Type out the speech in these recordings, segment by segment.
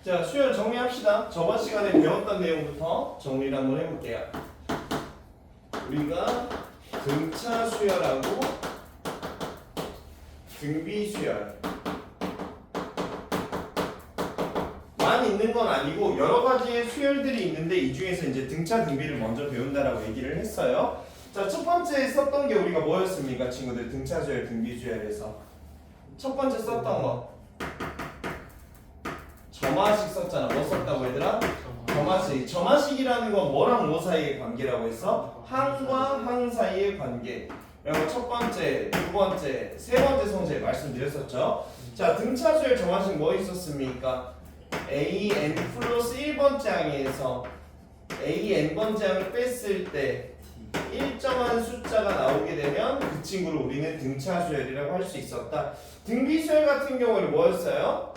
자, 수열 정리합시다. 저번 시간에 배웠던 내용부터 정리를 한번 해볼게요. 우리가 등차 수열하고 등비 수열 만 있는 건 아니고 여러 가지의 수열들이 있는데 이 중에서 이제 등차 등비를 먼저 배운다라고 얘기를 했어요. 자, 첫 번째 썼던 게 우리가 뭐였습니까, 친구들? 등차 수열, 등비 수열에서 첫 번째 썼던 거 점화식 썼잖아. 뭐 썼다고 얘들아? 점화식. 점화식이라는 건 뭐랑 뭐 사이의 관계라고 했어? 항과 항 사이의 관계. 그리고 첫 번째, 두 번째, 세 번째 성질 말씀드렸었죠. 자, 등차 수열 점화식 뭐 있었습니까? AN 플러스 1번째 항에서 AN번째 항을 뺐을 때 일정한 숫자가 나오게 되면 그 친구를 우리는 등차 수열이라고 할 수 있었다. 등비 수열 같은 경우는 뭐였어요?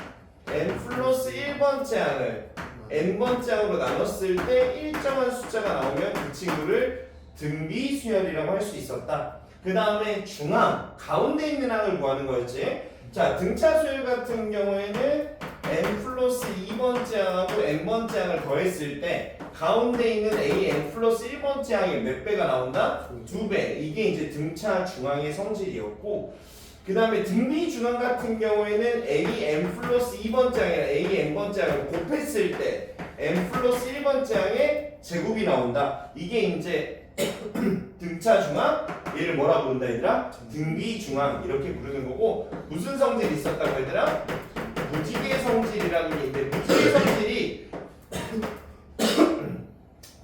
n 플러스 1번째 항을 n번째 항으로 나눴을 때 일정한 숫자가 나오면 그 친구를 등비 수열이라고 할 수 있었다. 그 다음에 중항, 가운데 있는 항을 구하는 거였지. 자, 등차 수열 같은 경우에는 n 플러스 2번째 항하고 n번째 항을 더했을 때 가운데 있는 an 플러스 1번째 항이 몇 배가 나온다? 2배. 이게 이제 등차 중항의 성질이었고, 그 다음에 등비 중항 같은 경우에는 an 플러스 2번째 항이랑 an번째 항을 곱했을 때 n 플러스 1번째 항의 제곱이 나온다. 이게 이제 등차 중항, 얘를 뭐라 부른다 얘들아? 등비 중항 이렇게 부르는 거고, 무슨 성질이 있었다고 얘들아? 무지개 성질이라는 게 있는데, 무지개 성질이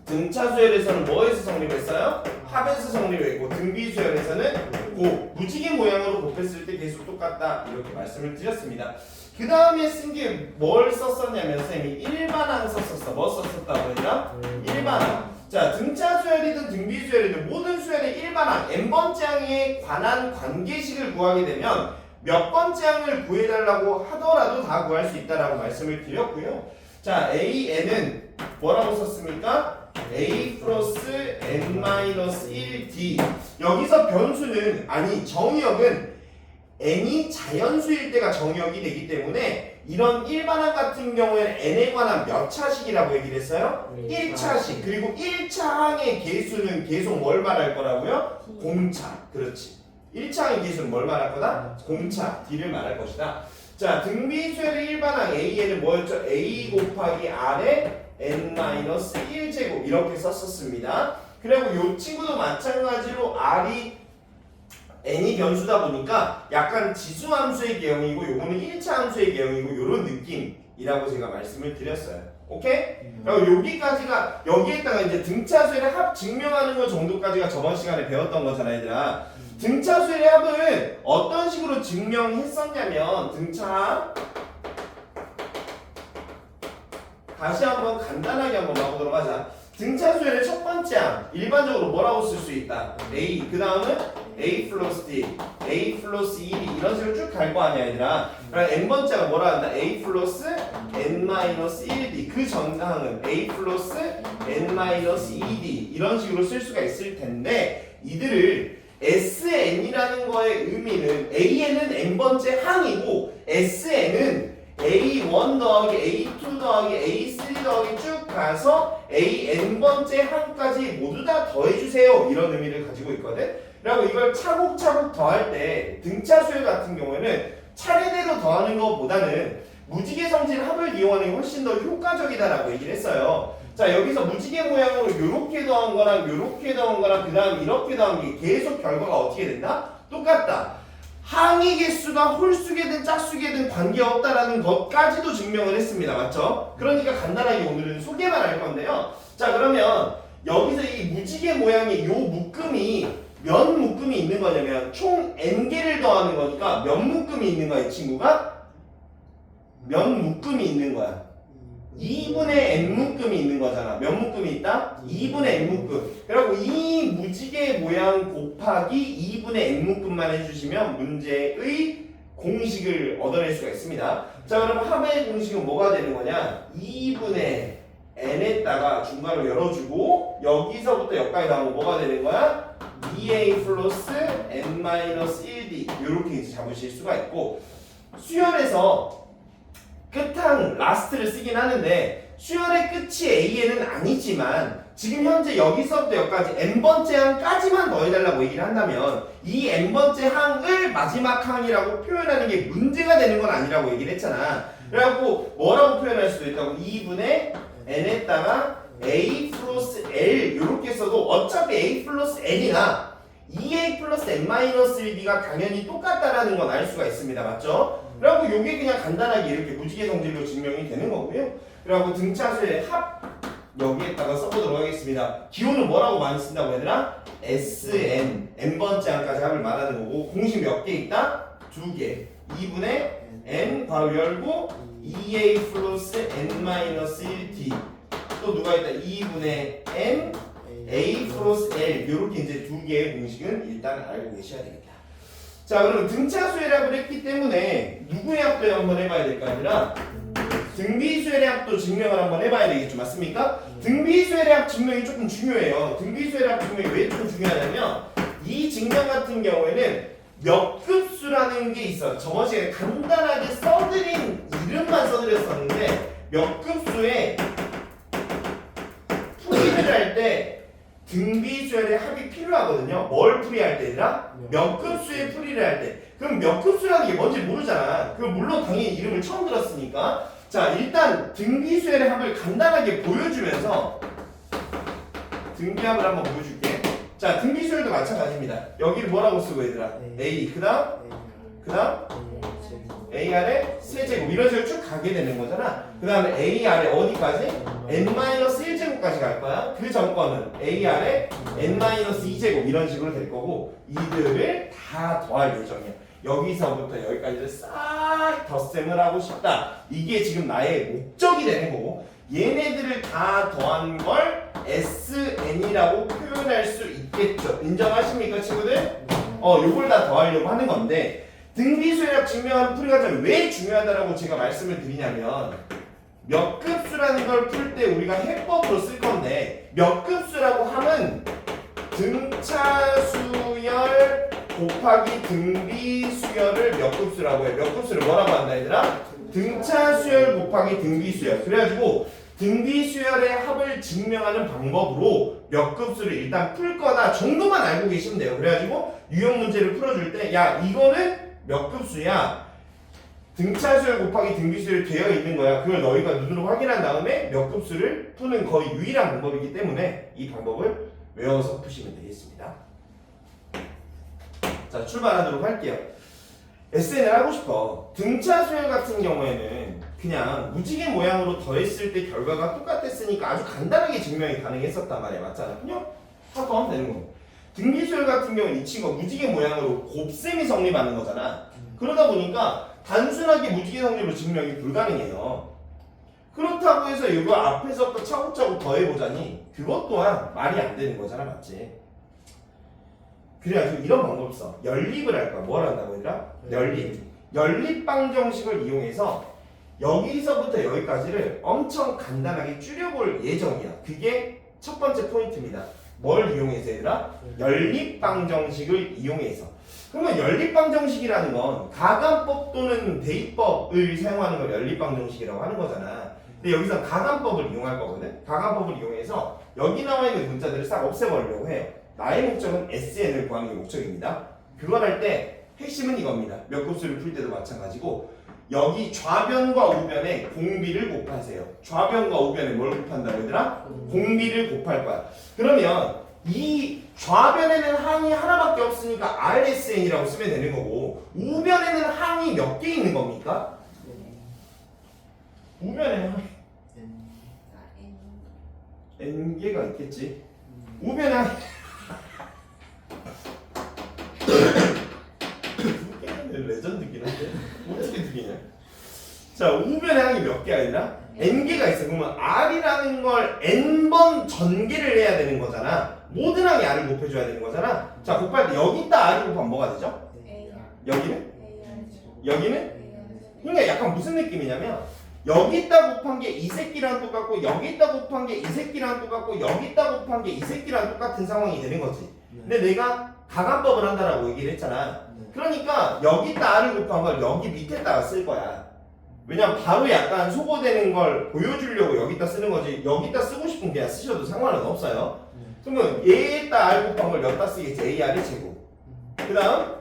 등차 수열에서는 뭐에서 성립했어요? 합에서 성립했고, 등비 수열에서는 무지개 모양으로 곱했을 때 계속 똑같다 이렇게 말씀을 드렸습니다. 그 다음에 쓴 게 뭘 썼었냐면 쌤이 일반항 썼었어. 뭐 썼었다고 얘들아? 일반항. 자, 등차 수열이든 등비 수열이든 모든 수열의 일반항 n번째 항에 관한 관계식을 구하게 되면 몇 번째 항을 구해달라고 하더라도 다 구할 수 있다라고 말씀을 드렸고요. 자, an은 뭐라고 썼습니까? a 플러스 n-1d. 여기서 변수는, 아니 정의역은 n이 자연수일 때가 정의역이 되기 때문에 이런 일반항 같은 경우에는 n에 관한 몇 차식이라고 얘기를 했어요? 1차식. 그리고 1차 항의 개수는 계속 뭘 말할 거라고요? 공차. 그렇지. 1차 항의 개수는 뭘 말할 거다? 공차. d를 말할 것이다. 자, 등비 수열의 일반항 an은 뭐였죠? a 곱하기 r의 n-1제곱 이렇게 썼었습니다. 그리고 이 친구도 마찬가지로 r이 n이 변수다 보니까 약간 지수함수의 개형이고 요거는 1차 함수의 개형이고 이런 느낌이라고 제가 말씀을 드렸어요. 오케이? 그리고 여기까지가, 여기에다가 이제 등차 수열의 합 증명하는 것 정도까지가 저번 시간에 배웠던 거잖아 얘들아. 등차 수열의 합은 어떤 식으로 증명했었냐면, 등차 다시 한번 간단하게 한번 봐보도록 하자. 등차 수열의 첫 번째 항 일반적으로 뭐라고 쓸 수 있다? a. 그 다음은 a 플러스 d, a 플러스 2d 이런 식으로 쭉 갈 거 아니야 얘들아. 그럼 n번째 항은 뭐라 한다? a 플러스 n-1d. 그 전항은 a 플러스 n-2d 이런 식으로 쓸 수가 있을 텐데, 이들을 SN이라는 거의 의미는 AN은 n번째 항이고 SN은 A1 더하기 A2 더하기 A3 더하기 쭉 가서 AN번째 항까지 모두 다 더해주세요 이런 의미를 가지고 있거든. 그리고 이걸 차곡차곡 더할 때 등차 수열 같은 경우에는 차례대로 더하는 것보다는 무지개 성질 합을 이용하는 게 훨씬 더 효과적이다라고 얘기를 했어요. 자, 여기서 무지개 모양으로 요렇게 더한 거랑 요렇게 더한 거랑 그 다음 이렇게 더한 게 계속 결과가 어떻게 된다? 똑같다. 항의 개수가 홀수계든 짝수계든 관계없다라는 것까지도 증명을 했습니다. 맞죠? 그러니까 간단하게 오늘은 소개만 할 건데요. 자, 그러면 여기서 이 무지개 모양의 요 묶음이 몇 묶음이 있는 거냐면 총 n개를 더하는 거니까 몇 묶음이 있는 거야 이 친구가? 몇 묶음이 있는 거야? 2분의 n 묶음이 있는 거잖아. 몇 묶음이 있다? 2분의 n 묶음. 그리고 이 무지개 모양 곱하기 2분의 n 묶음만 해주시면 문제의 공식을 얻어낼 수가 있습니다. 자, 그럼 합의 공식은 뭐가 되는 거냐? 2분의 n에다가 중괄호 열어주고 여기서부터 여기까지 나오면 뭐가 되는 거야? 2a 플러스 n-1d 이렇게 잡으실 수가 있고, 수열에서 끝항 라스트를 쓰긴 하는데 수열의 끝이 AN은 아니지만 지금 현재 여기서부터 여기까지 n번째 항까지만 넣어달라고 얘기를 한다면 이 n번째 항을 마지막 항이라고 표현하는 게 문제가 되는 건 아니라고 얘기를 했잖아. 그래갖고 뭐라고 표현할 수도 있다고 2분의 n에다가 a 플러스 l 이렇게 써도 어차피 a 플러스 n이나 2a 플러스 n-1b가 당연히 똑같다라는 건 알 수가 있습니다. 맞죠? 그래갖고 요게 그냥 간단하게 이렇게 무지개 성질로 증명이 되는 거고요. 그래갖고 등차수의 합 여기에다가 써보도록 하겠습니다. 기호는 뭐라고 많이 쓴다고 얘들아? Sn n번째 항까지 합을 말하는 거고 공식 몇 개 있다? 2개 2분의 n 바로 열고 2a 플러스 n-1d 또 누가 있다? 2분의 n a 플러스 l 이렇게 이제 두 개의 공식은 일단 알고 계셔야 되겠다. 자 그러면 등차수의 합을 했기 때문에 누구의 합도 한번 해봐야 될 거 아니라 등비수열의 합도 증명을 한번 해봐야 되겠죠. 맞습니까? 등비수열의 합 증명이 조금 중요해요. 등비수열의 합 증명이 왜 좀 중요하냐면 이 증명 같은 경우에는 몇 급수라는 게 있어. 저번 시간에 간단하게 써드린 이름만 써드렸었는데 몇 급수에 풀이를 할 때 등비수열의 합이 필요하거든요. 뭘 풀이할 때라? 몇 급수의 풀이를 할 때. 그럼 몇 급수라는 게 뭔지 모르잖아. 그럼 물론 당연히 이름을 처음 들었으니까 자 일단 등비수열의 합을 간단하게 보여주면서 등비합을 한번 보여줄게. 자 등비수열도 마찬가지입니다. 여기를 뭐라고 쓰고 얘들아? A 그 다음 A 아래 세제곱 이런 식으로 쭉 가게 되는 거잖아. 그 다음에 A 아래 어디까지? n-1제곱까지 갈 거야. 그 전거는 A 아래 n-2제곱 이런 식으로 될 거고 이들을 다 더할 예정이야. 여기서부터 여기까지를 싹 덧셈을 하고 싶다. 이게 지금 나의 목적이 되는 거고 얘네들을 다 더한 걸 SN이라고 표현할 수 있겠죠. 인정하십니까 친구들? 요걸 다 더하려고 하는 건데 등비수열합 증명하는 풀이 과정이 왜 중요하다라고 제가 말씀을 드리냐면 몇 급수라는 걸 풀 때 우리가 해법으로 쓸 건데 몇 급수라고 하면 등차수열 곱하기 등비수열을 몇 급수라고 해. 몇 급수를 뭐라고 한다 얘들아? 등차수열 곱하기 등비수열. 그래가지고 등비수열의 합을 증명하는 방법으로 몇 급수를 일단 풀 거다 정도만 알고 계시면 돼요. 그래가지고 유형 문제를 풀어줄 때 야 이거는 몇 급수야? 등차수열 곱하기 등비수열이 되어 있는 거야. 그걸 너희가 눈으로 확인한 다음에 몇 급수를 푸는 거의 유일한 방법이기 때문에 이 방법을 외워서 푸시면 되겠습니다. 자 출발하도록 할게요. SN을 하고 싶어. 등차수열 같은 경우에는 그냥 무지개 모양으로 더했을 때 결과가 똑같았으니까 아주 간단하게 증명이 가능했었단 말이야. 맞잖아. 그냥 하고 하면 되는 거고. 등비수열 같은 경우는 이 친구가 무지개 모양으로 곱셈이 성립하는 거잖아. 그러다 보니까 단순하게 무지개 성립으로 증명이 불가능해요. 그렇다고 해서 이거 앞에서부터 차곡차곡 더해보자니 그것 또한 말이 안 되는 거잖아. 맞지? 그래가지고 이런 방법을 써. 연립을 할 거야. 뭘 한다고 얘들아? 연립방정식을 이용해서 여기서부터 여기까지를 엄청 간단하게 줄여볼 예정이야. 그게 첫 번째 포인트입니다. 뭘 이용해서 얘들아? 연립방정식을 이용해서. 그러면 연립방정식이라는 건 가간법 또는 대입법을 사용하는 걸 연립방정식이라고 하는 거잖아. 근데 여기서 가간법을 이용할 거거든. 가간법을 이용해서 여기 나와 있는 문자들을 싹 없애버리려고 해요. 나의 목적은 SN을 구하는 게 목적입니다. 그걸 할 때 핵심은 이겁니다. 몇 급수를 풀 때도 마찬가지고 여기 좌변과 우변에 공비를 곱하세요. 좌변과 우변에 뭘 곱한다고 얘들아? 공비를 곱할 거야. 그러면 이 좌변에는 항이 하나밖에 없으니까 RSN이라고 쓰면 되는 거고 우변에는 항이 몇 개 있는 겁니까? 우변에는 항이 N개가 있겠지. 우변에 항이 두 개는 레전드긴 한데 어떻게 두 개냐? 자 우변의 항이 몇 개가 아니라 N개가 있어. 그러면 R이라는 걸 N번 전개를 해야 되는 거잖아. 모든 항이 R을 곱해줘야 되는 거잖아. 자 곱할 때 여기다 R을 곱하면 뭐가 되죠? 여기는? 그러니까 약간 무슨 느낌이냐면 여기다 곱한 게 이 새끼랑 똑같고 여기다 곱한 게 이 새끼랑 똑같고 여기다 곱한 게 이 새끼랑 똑같은 상황이 되는 거지. 근데 내가 가간법을 한다라고 얘기를 했잖아. 그러니까 여기다 R을 곱한 걸 여기 밑에다가 쓸 거야. 왜냐면 바로 약간 소거되는 걸 보여주려고 여기다 쓰는 거지. 여기다 쓰고 싶으면 그냥 쓰셔도 상관은 없어요. 그러면 얘에다 r 곱한 걸 여기다 쓰겠지. AR의 제곱. 그 다음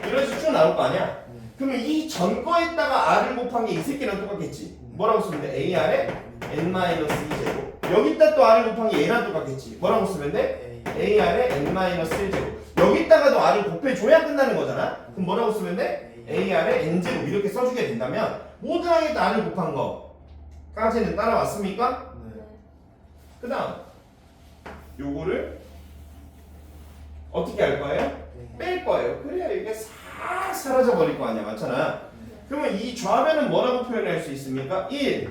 이런 식으로 쭉 나올 거 아니야? 그러면 이 전 거에다가 r을 곱한 게 이 새끼랑 똑같겠지. 뭐라고 쓰면 돼? AR의 n-2제곱. 여기다 또 r을 곱한 게 얘랑 똑같겠지. 뭐라고 쓰면 돼? AR의 n-1제곱. 여기다가도 r을 곱해줘야 끝나는 거잖아. 그럼 뭐라고 쓰면 돼? AR의 n제곱 이렇게 써주게 된다면 모든 항에다 r을 곱한 거까지는 따라왔습니까? 네. 그 다음 요거를 어떻게 할 거예요? 뺄 거예요. 그래야 이게 싹 사라져 버릴 거 아니야. 맞잖아. 그러면 이 좌변은 뭐라고 표현할 수 있습니까? 1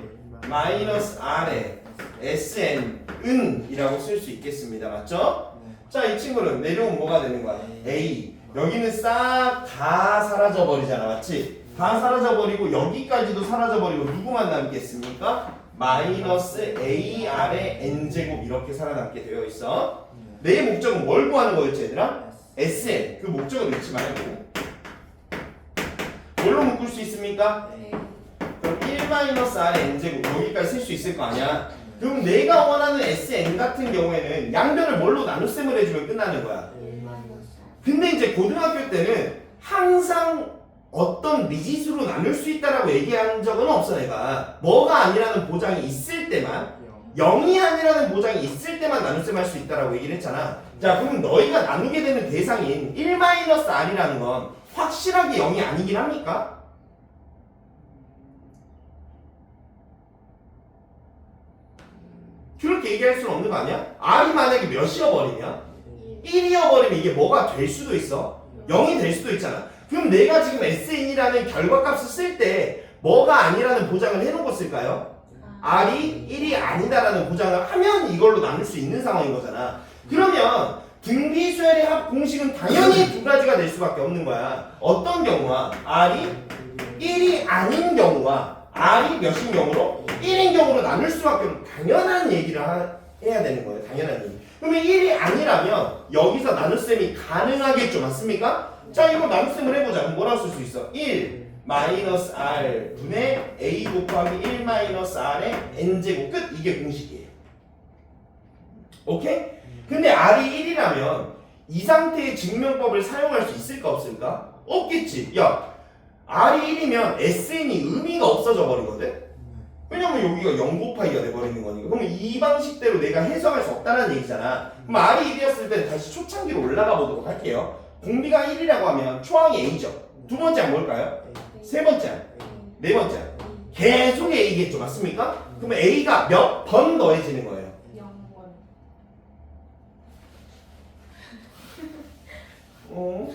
마이너스 r의 sn은 이라고 쓸 수 있겠습니다. 맞죠? 자, 이 친구는 내려오면 뭐가 되는 거야? a. 여기는 싹 다 사라져 버리잖아. 맞지? 다 사라져 버리고 여기까지도 사라져 버리고 누구만 남겠습니까? 마이너스 AR의 n제곱 이렇게 살아남게 되어 있어. 내 목적은 뭘 구하는 거였지 얘들아? SN. 그 목적을 잃지 말고 뭘로 묶을 수 있습니까? 그럼 1-R의 n제곱 여기까지 쓸 수 있을 거 아니야. 그럼 내가 원하는 SN 같은 경우에는 양변을 뭘로 나눗셈을 해주면 끝나는 거야. 근데 이제 고등학교 때는 항상 어떤 미지수로 나눌 수 있다라고 얘기한 적은 없어. 내가 뭐가 아니라는 보장이 있을 때만 0이 아니라는 보장이 있을 때만 나눗셈 할 수 있다라고 얘기를 했잖아. 자, 그럼 너희가 나누게 되는 대상인 1-R이라는 건 확실하게 0이 아니긴 합니까? 그렇게 얘기할 수는 없는 거 아니야? R이 만약에 몇이어버리면 1이어버리면 이게 뭐가 될 수도 있어. 0이 될 수도 있잖아. 그럼 내가 지금 SN이라는 결과값을 쓸 때 뭐가 아니라는 보장을 해놓은 거 쓸까요? R이 1이 아니다라는 보장을 하면 이걸로 나눌 수 있는 상황인 거잖아. 그러면 등비수열의 합 공식은 당연히 두 가지가 될 수밖에 없는 거야. 어떤 경우와 R이 1이 아닌 경우와 R이 몇인 경우로 1인 경우로 나눌 수밖에 없는 당연한 얘기를 해야 되는 거예요. 당연한 얘기. 그러면 1이 아니라면 여기서 나눗셈이 가능하겠죠. 맞습니까? 자, 이거 나눗셈을 해보자. 그럼 뭐라고 쓸 수 있어? 1 마이너스 r 분의 a 곱하기 1 마이너스 r의 n제곱 끝. 이게 공식이에요. 오케이? 근데 r이 1이라면 이 상태의 증명법을 사용할 수 있을까 없을까? 없겠지. 야, r이 1이면 sn이 의미가 없어져 버리거든? 왜냐면 여기가 0 곱하기가 돼버리는 거니까. 그러면 이 방식대로 내가 해석할 수 없다는 얘기잖아. 그럼 r이 1이었을 때 다시 초창기로 올라가 보도록 할게요. 공비가 1이라고 하면 초항이 a죠. 두 번째 항 뭘까요? 세 번째 항, 네 번째 항. 계속 a겠죠. 맞습니까? 그러면 a가 몇 번 더해지는 거예요? 0번. 어?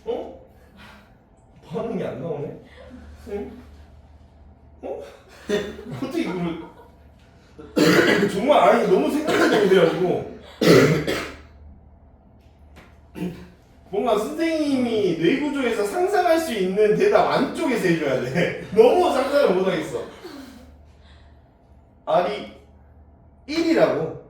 어? 반응이 안 나오네? 응? 어? 어떻게 이거를 정말 아니 너무 생각하게 돼가지고 뭔가 선생님이 뇌구조에서 상상할 수 있는 대답 안쪽에서 해줘야 돼. 너무 상상을 못하겠어. R이 1이라고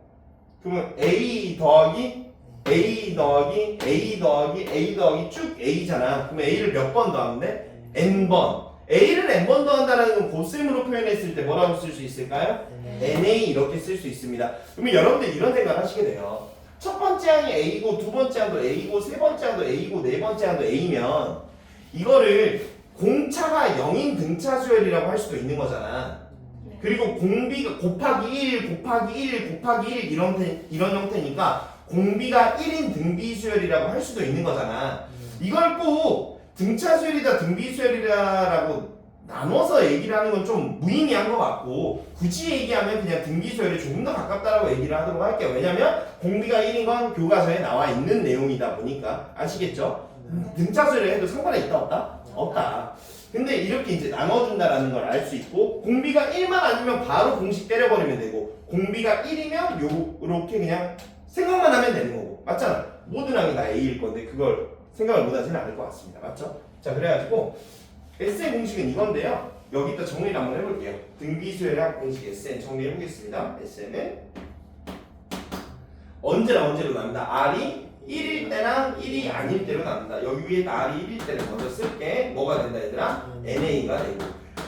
그러면 A 더하기 A 더하기 A 더하기 A 더하기 쭉 A잖아. 그러면 A를 몇 번 더하는데? N번. A를 N번 더한다는 건 곱셈으로 표현했을 때 뭐라고 쓸 수 있을까요? NA 이렇게 쓸 수 있습니다. 그러면 여러분들 이런 생각을 하시게 돼요. 첫 번째 항이 A고 두 번째 항도 A고 세 번째 항도 A고 네 번째 항도 A면 이거를 공차가 0인 등차 수열이라고 할 수도 있는 거잖아. 그리고 공비가 곱하기 1 곱하기 1 곱하기 1 이런 형태니까 공비가 1인 등비수열이라고 할 수도 있는 거잖아. 이걸 꼭 등차수열이다 등비수열이다라고 나눠서 얘기를 하는 건 좀 무의미한 것 같고 굳이 얘기하면 그냥 등비수열이 조금 더 가깝다라고 얘기를 하도록 할게요. 왜냐면 공비가 1인 건 교과서에 나와 있는 내용이다 보니까. 아시겠죠? 등차수열을 해도 상관이 있다 없다? 없다. 근데 이렇게 이제 나눠준다라는 걸 알 수 있고 공비가 1만 아니면 바로 공식 때려버리면 되고 공비가 1이면 요렇게 그냥 생각만 하면 되는 거고. 맞잖아. 모든 항이 다 A일 건데 그걸 생각을 못하지는 않을 것 같습니다. 맞죠? 자, 그래가지고 SN 공식은 이건데요. 여기다 정리를 한번 해볼게요. 등비수열의 합 공식 SN 정리해보겠습니다. SN은 언제로 나옵니다. R이 1일 때랑 1이 아닐 때로 나옵니다. 여기 위에 R이 1일 때를 먼저 쓸게. 뭐가 된다 얘들아? NA가 되고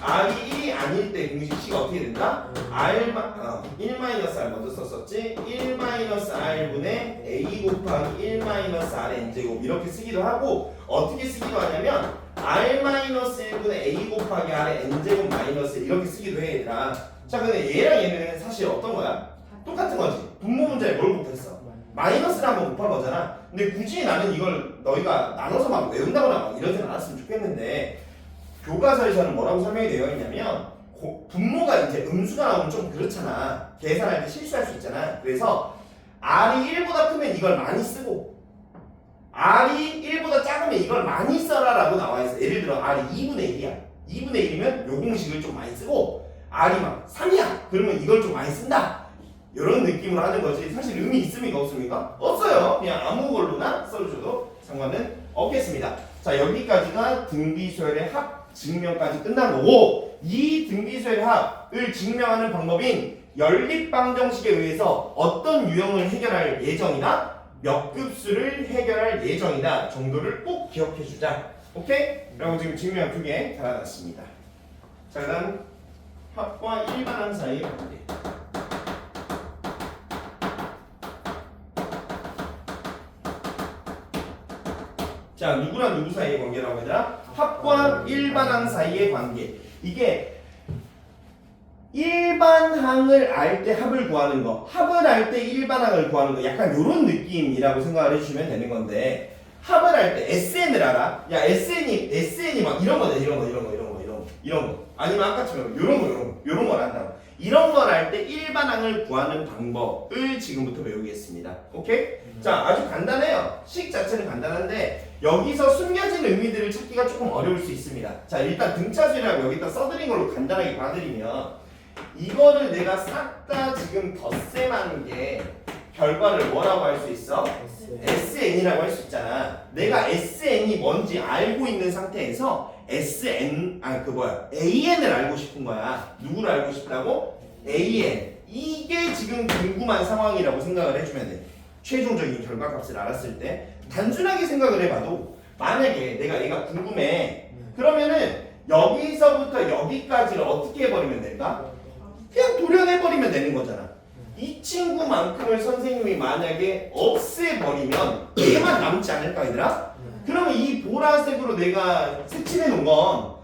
R이 1이 아닐 때 공식식이 어떻게 된다? 1-R 먼저 썼었지? 1-R분의 A 곱하기 1-R의 n제곱 이렇게 쓰기도 하고 어떻게 쓰기도 하냐면 R-1분의 A 곱하기 R의 n제곱 마이너스 이렇게 쓰기도 해 얘들아. 자 근데 얘랑 얘는 사실 어떤 거야? 똑같은 거지. 분모 문제에 뭘 곱했어? 마이너스를 한번 곱한 거잖아. 근데 굳이 나는 이걸 너희가 나눠서 막 외운다거나 막 이러진 않았으면 좋겠는데 교과서에서는 뭐라고 설명이 되어 있냐면 분모가 이제 음수가 나오면 좀 그렇잖아. 계산할 때 실수할 수 있잖아. 그래서 R이 1보다 크면 이걸 많이 쓰고 R이 1보다 작으면 이걸 많이 써라 라고 나와 있어. 예를 들어 R이 2분의 1이야. 2분의 1이면 요 공식을 좀 많이 쓰고 R이 막 3이야. 그러면 이걸 좀 많이 쓴다. 이런 느낌으로 하는 거지. 사실 의미 있습니까? 없습니까? 없어요. 그냥 아무 걸로나 써주셔도 상관은 없겠습니다. 자 여기까지가 등비수열의 합 증명까지 끝난 거고 이 등비수열의 합을 증명하는 방법인 연립방정식에 의해서 어떤 유형을 해결할 예정이다 몇 급수를 해결할 예정이다 정도를 꼭 기억해 주자. 오케이? 그리고 지금 증명 2개 달아놨습니다. 자 그다음 합과 일반항 사이의 관계. 자 누구랑 누구 사이의 관계라고 하더라? 합과 일반항 사이의 관계. 이게 일반항을 알 때 합을 구하는 거, 합을 알 때 일반항을 구하는 거 약간 요런 느낌이라고 생각을 해주시면 되는 건데 합을 할 때 SN을 알아? 야 SN이 막 이런 거네. 이런 거 아니면 아까처럼 요런 걸 한다고. 이런 걸 할 때 일반항을 구하는 방법을 지금부터 배우겠습니다. 오케이? 자 아주 간단해요. 식 자체는 간단한데 여기서 숨겨진 의미들을 찾기가 조금 어려울 수 있습니다. 자 일단 등차수라고 여기다 써드린 걸로 간단하게 봐드리면 이거를 내가 싹 다 지금 덧셈하는 게 결과를 뭐라고 할 수 있어? SN이라고 할 수 있잖아. 내가 SN이 뭔지 알고 있는 상태에서 AN을 알고 싶은 거야. 누구를 알고 싶다고? AN. 이게 지금 궁금한 상황이라고 생각을 해주면 돼. 최종적인 결과값을 알았을 때 단순하게 생각을 해봐도 만약에 내가 얘가 궁금해 그러면은 여기서부터 여기까지를 어떻게 해버리면 될까? 그냥 도려내버리면 되는 거잖아. 이 친구만큼을 선생님이 만약에 없애버리면 얘만 남지 않을까 얘들아? 그러면 이 보라색으로 내가 색칠해 놓은 건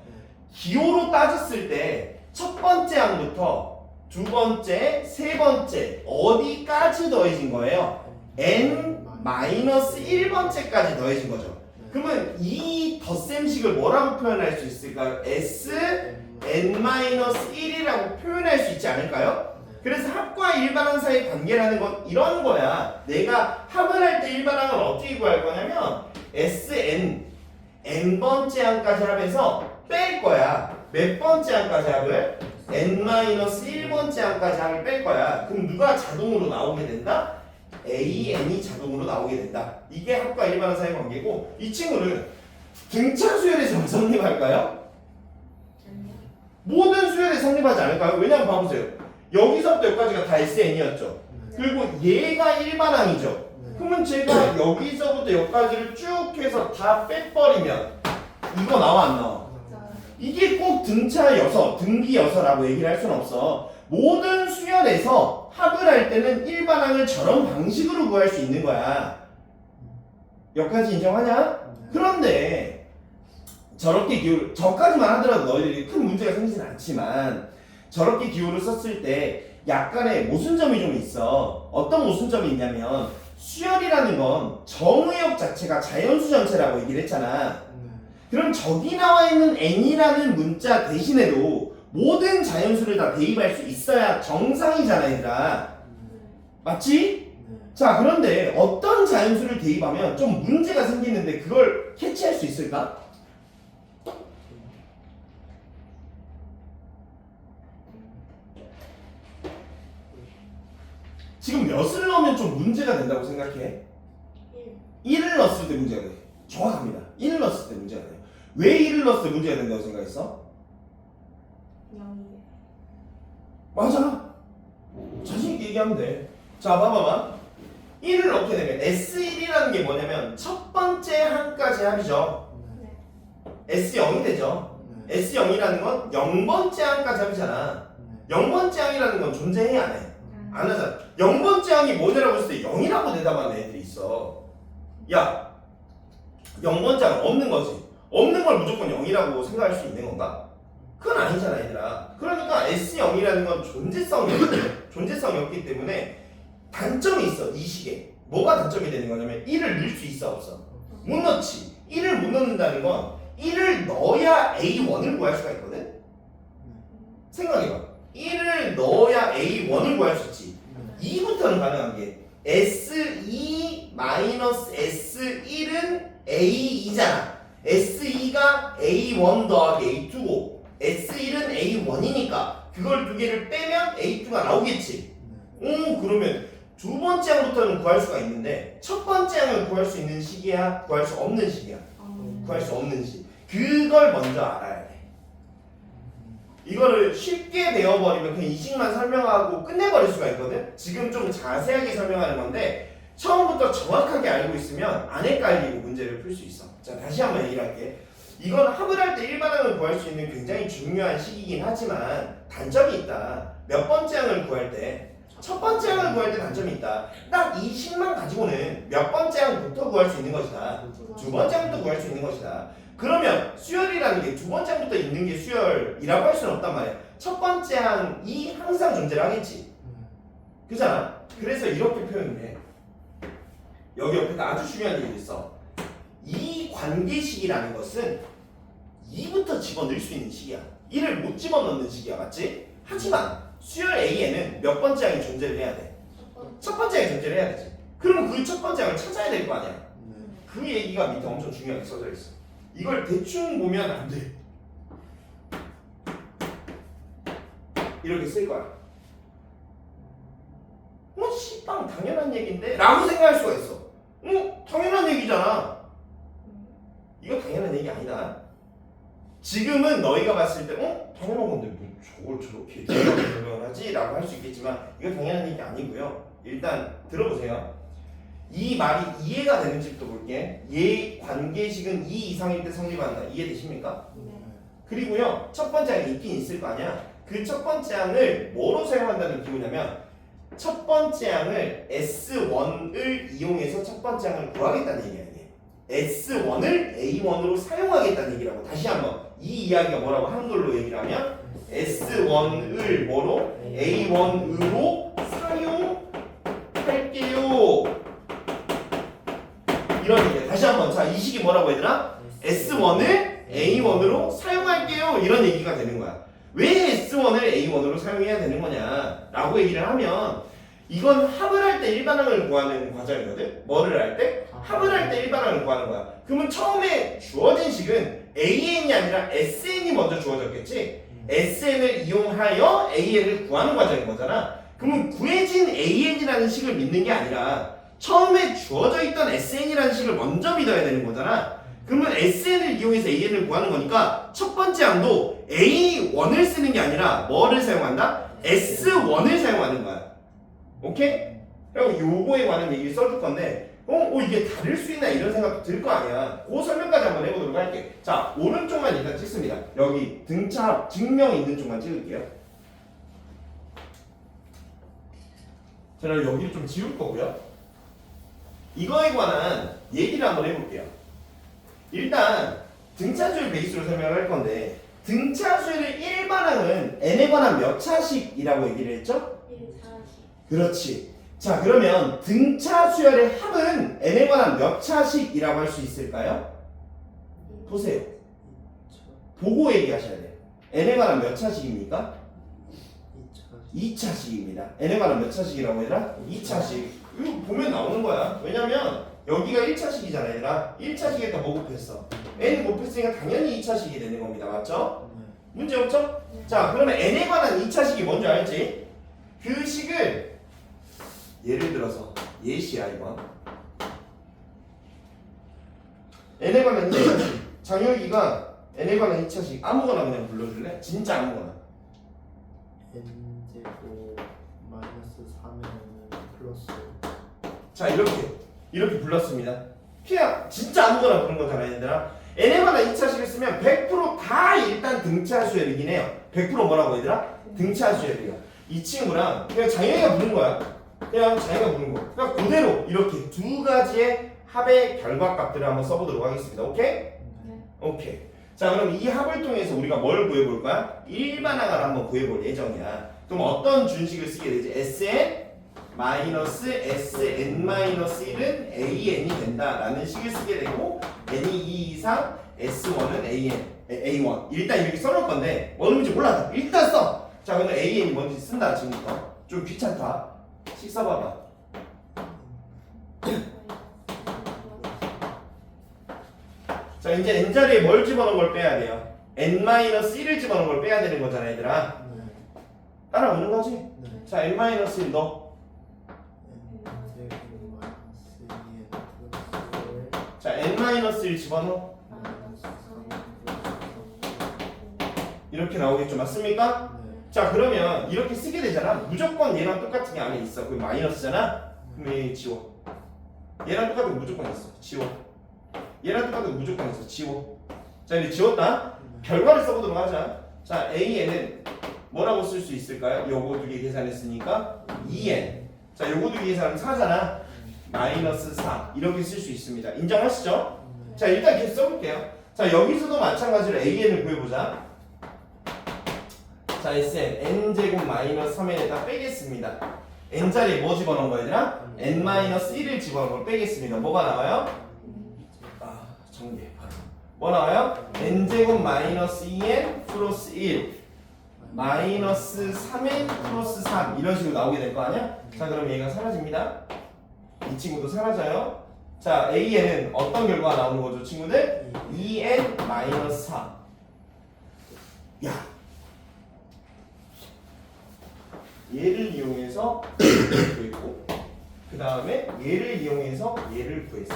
기호로 따졌을 때 첫 번째 항부터 두 번째, 세 번째 어디까지 더해진 거예요? n-1번째까지 더해진 거죠. 그러면 이 덧셈식을 뭐라고 표현할 수 있을까요? Sn-1이라고 표현할 수 있지 않을까요? 그래서 합과 일반항 사이의 관계라는 건 이런 거야. 내가 합을 할 때 일반항을 어떻게 구할 거냐면 Sn n번째 항까지 합해서 뺄 거야. 몇 번째 항까지 합을? n-1번째 항까지 합을 뺄 거야. 그럼 누가 자동으로 나오게 된다? AN이 자동으로 나오게 된다. 이게 합과 일반항 사이의 관계고 이 친구는 등차 수열에서 성립할까요? 모든 수열에 성립하지 않을까요? 왜냐면 봐보세요. 여기서부터 여기까지가 다 SN이었죠. 그리고 얘가 일반항이죠. 그러면 제가 여기서부터 여기까지를 쭉 해서 다 빼버리면 이거 나와 안 나와? 이게 꼭 등차여서 등비여서라고 얘기를 할 수는 없어. 모든 수열에서 합을 할 때는 일반항을 저런 방식으로 구할 수 있는 거야. 여기까지 인정하냐? 그런데 저렇게 기호를 저까지만 하더라도 너희들이 큰 문제가 생기진 않지만 저렇게 기호를 썼을 때 약간의 모순점이 좀 있어. 어떤 모순점이 있냐면 수열이라는 건 정의역 자체가 자연수 전체라고 얘기를 했잖아. 그럼 저기 나와 있는 n이라는 문자 대신에도 모든 자연수를 다 대입할 수 있어야 정상이잖아 얘들아. 맞지? 자 그런데 어떤 자연수를 대입하면 좀 문제가 생기는데 그걸 캐치할 수 있을까? 지금 몇을 넣으면 좀 문제가 된다고 생각해? 1을 넣었을 때 문제가 돼. 정확합니다. 1을 넣었을 때 문제가 돼요. 왜 1을 넣었을 때 문제가 된다고 생각했어? 0이에요. 맞아. 자신 있게 얘기하면 돼. 자 봐봐봐. 1을 넣게 되면 S1이라는 게 뭐냐면 첫 번째 한까지 합이죠. S0이 되죠. S0이라는 건 0번째 항까지 합이잖아. 0번째 항이라는 건 존재해야 안 해? 안 하잖아. 0번째 항이 뭐냐라고 했을 때 0이라고 대답하는 애들이 있어. 야, 0번째 항 없는 거지. 없는 걸 무조건 0이라고 생각할 수 있는 건가? 그건 아니잖아, 얘들아. 그러니까 S0이라는 건 존재성이 없기 때문에 단점이 있어, 이 식에. 뭐가 단점이 되는 거냐면 1을 넣을 수 있어, 없어? 못 넣지. 1을 못 넣는다는 건 1을 넣어야 A1을 구할 수가 있거든? 생각해봐. 1을 넣어야 A1을 구할 수 있지. 2부터는 가능한 게 S2-S1은 A2잖아. S2가 A1 더하기 A2고 S1은 A1이니까 그걸 두 개를 빼면 A2가 나오겠지. 그러면 두 번째 항부터는 구할 수가 있는데 첫 번째 항을 구할 수 있는 식이야? 구할 수 없는 식이야? 구할 수 없는 식. 그걸 먼저 알아야 돼. 이거를 쉽게 배워버리면 그냥 이 식만 설명하고 끝내버릴 수가 있거든? 지금 좀 자세하게 설명하는 건데 처음부터 정확하게 알고 있으면 안 헷갈리고 문제를 풀 수 있어. 자, 다시 한번 얘기를 할게. 이건 합을 할 때 일반항을 구할 수 있는 굉장히 중요한 식이긴 하지만 단점이 있다. 몇 번째 항을 구할 때 첫 번째 항을 구할 때 단점이 있다. 딱 이 식만 가지고는 몇 번째 항부터 구할 수 있는 것이다. 두 번째 항부터 구할 수 있는 것이다. 그러면 수열이라는 게 두 번째 항부터 있는 게 수열이라고 할 수는 없단 말이야. 첫 번째 항이 항상 존재를 하겠지. 그잖아. 그래서 이렇게 표현을 해. 여기 옆에 아주 중요한 얘기 있어. 이 관계식이라는 것은 2부터 집어넣을 수 있는 식이야. 1을 못 집어넣는 식이야. 맞지? 하지만 수열 A에는 몇 번째 항이 존재를 해야 돼? 첫 번째 항이 존재를 해야 되지. 그럼 그 첫 번째 항을 찾아야 될 거 아니야. 그 얘기가 밑에 엄청 중요하게 써져 있어. 이걸 대충 보면 안 돼. 이렇게 쓸 거야. 씨빵 당연한 얘기인데? 라고 생각할 수가 있어. 당연한 얘기잖아. 이거 당연한 얘기 아니다. 지금은 너희가 봤을 때 당연한 건데 뭐 저걸 저렇게 설명을 하지? 라고 할 수 있겠지만 이거 당연한 얘기 아니고요. 일단 들어보세요. 이 말이 이해가 되는지부터 볼게. 얘 관계식은 2 이상일 때 성립한다. 이해되십니까? 그리고요, 첫 번째 항이 있긴 있을 거 아니야. 그 첫 번째 항을 뭐로 사용한다는 기호냐면 첫 번째 항을 S1을 이용해서 첫 번째 항을 구하겠다는 얘기야. 이게 S1을 A1으로 사용하겠다는 얘기라고. 다시 한번 이 이야기가 뭐라고 한글로 얘기를 하면 S1을 뭐로? A1으로 사용할게요. 이런 얘기야. 다시 한번. 자, 이 식이 뭐라고 얘들아? S1을 A1으로 사용할게요. 이런 얘기가 되는 거야. 왜 S1을 A1으로 사용해야 되는 거냐 라고 얘기를 하면 이건 합을 할 때 일반항을 구하는 과정이거든. 뭐를 할 때? 합을 할 때 일반항을 구하는 거야. 그러면 처음에 주어진 식은 AN이 아니라 SN이 먼저 주어졌겠지. SN을 이용하여 AN을 구하는 과정인 거잖아. 그러면 구해진 AN이라는 식을 믿는 게 아니라 처음에 주어져 있던 SN이라는 식을 먼저 믿어야 되는 거잖아. 그러면 SN을 이용해서 AN을 구하는 거니까 첫 번째 항도 A1을 쓰는 게 아니라 뭐를 사용한다? S1을 사용하는 거야. 오케이? 그리고 요거에 관한 얘기를 써줄 건데 이게 다를 수 있나 이런 생각도 들 거 아니야. 그 설명까지 한번 해보도록 할게. 자, 오른쪽만 일단 찍습니다. 여기 등차 증명 있는 쪽만 찍을게요. 자, 그럼 여기를 좀 지울 거고요. 이거에 관한 얘기를 한번 해볼게요. 일단 등차수열 베이스로 설명을 할 건데 등차수열의 일반항은 n에 관한 몇 차식이라고 얘기를 했죠? 1차식. 그렇지. 자, 그러면 등차수열의 합은 n에 관한 몇 차식이라고 할 수 있을까요? 보세요. 보고 얘기하셔야 돼요. n에 관한 몇 차식입니까? 2차식입니다. n에 관한 몇 차식이라고 얘들아? 2차식. 이거 보면 나오는 거야. 왜냐면 여기가 1차식이잖아 얘들아. 1차식에다 뭐 곱했어? n 곱했으니까 당연히 2차식이 되는 겁니다. 맞죠? 문제 없죠? 자, 그러면 n에 관한 2차식이 뭔지 알지? 그 식을 예를 들어서 예시야 이거. n에 관한 2차식. 장혁이가 n에 관한 2차식 아무거나 그냥 불러줄래? 진짜 아무거나. n제곱 마이너스 3은 플러스 자 이렇게 불렀습니다. 그냥 진짜 아무거나 부른 거잖아 얘들아. n에 관한 2차식을 쓰면 100%다 일단 등차 수열이긴 해요. 100% 뭐라고 얘들아? 등차 수열이야. 이 친구랑 그냥 장영이가 부른 거야. 그냥 자기가 부른 거. 그냥 그대로 이렇게 두 가지의 합의 결과값들을 한번 써보도록 하겠습니다. 오케이? 네. 오케이. 자 그럼 이 합을 통해서 우리가 뭘 구해볼 거야? 일반항을 한번 구해볼 예정이야. 그럼 어떤 준식을 쓰게 되지? Sn 마이너스 Sn-1은 AN이 된다라는 식을 쓰게 되고 n이 2 이상 S1은 A1 일단 이렇게 써놓을 건데 뭐 의미인지 몰라. 일단 써! 자 그러면 AN이 뭔지 쓴다 지금부터. 좀 귀찮다. 식 써봐봐. 자 이제 n자리에 뭘 집어넣은 걸 빼야 돼요? n-1을 집어넣은 걸 빼야 되는 거잖아 얘들아. 따라오는 거지? 자 n-1 넣어. 자 n-1 집어넣어. 이렇게 나오겠죠 맞습니까? 자 그러면 이렇게 쓰게 되잖아. 무조건 얘랑 똑같은 게 안에 있어. 그게 마이너스잖아. 그럼 얘 지워. 얘랑 똑같은 거 무조건 있어. 지워. 얘랑 똑같은 거 무조건 있어. 지워. 자 이제 지웠다. 결과를 써보도록 하자. 자 AN은 뭐라고 쓸 수 있을까요? 요거 두 개 계산했으니까 2N. 자 요거 두 개 계산하면 4잖아. 마이너스 4 이렇게 쓸 수 있습니다. 인정하시죠? 자 일단 계속 써볼게요. 자 여기서도 마찬가지로 AN을 구해보자. 자 Sn n제곱 마이너스 3n에다 빼겠습니다. n자리에 뭐 집어넣은 거야 얘들아? n-1을 집어넣은 걸 빼겠습니다. 뭐가 나와요? 정리해 바로. 뭐 나와요? n제곱 마이너스 2n 플러스 1 마이너스 3n 플러스 3 이런 식으로 나오게 될 거 아니야? 자 그럼 얘가 사라집니다. 이 친구도 사라져요. 자 AN은 어떤 결과가 나오는 거죠 친구들? 2n 마이너스 4. 야 얘를 이용해서 얘를 구했고 그 다음에 얘를 이용해서 얘를 구했어.